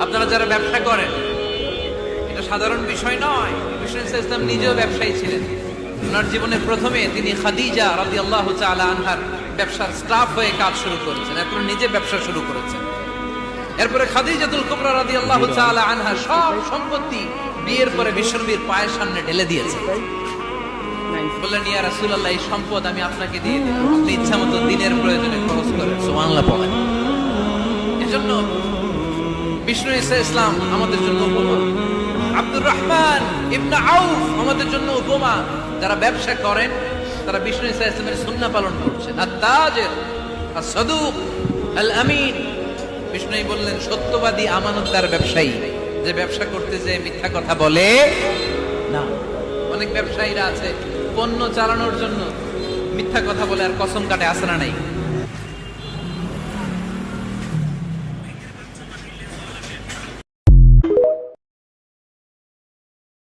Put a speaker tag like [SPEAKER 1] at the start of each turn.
[SPEAKER 1] আপনারা যারা ব্যবসা করেন, এটা সাধারণ বিষয় নয়। বিষ্ণু ইসলাম নিজেও ব্যবসায়ী ছিলেন। ওনার জীবনের প্রথমে তিনি খাদিজা রাদিয়াল্লাহু তাআলা আনহার ব্যবসার স্টাফ হয়ে কাজ শুরু করেছেন, এরপর নিজে ব্যবসা শুরু করেছেন। এরপরে খাদিজাতুল কুবরা রাদিয়াল্লাহু তাআলা আনহা সব সম্পত্তি বিয়ের পরে বিশ্বনবীর পায়ের সামনে ঢেলে দিয়েছে। বললেন, ইয়া রাসূলুল্লাহ, এই সম্পদ আমি আপনাকে দিয়ে দিলাম, আপনি ইচ্ছামতো দিনের প্রয়োজনে খরচ করেন। সুবহানাল্লাহ পড়েন। এজন্য বিষ্ণু ইসলাম আমাদের জন্য উপমা, আব্দুর রহমান ইবনে আউফ আমাদের জন্য উপমা। যারা ব্যবসা করেন তারা বিষ্ণু ইসলামের সুন্নাহ পালন করছেন। আত-তাজির আস-সাদুক আল-আমিন, বিষ্ণু বললেন সত্যবাদী আমানতদার ব্যবসায়ী, যে ব্যবসা করতে যে মিথ্যা কথা বলে না। অনেক ব্যবসায়ীরা আছে পণ্য চালানোর জন্য মিথ্যা কথা বলে আর কসম কাটে, আছে না নাই?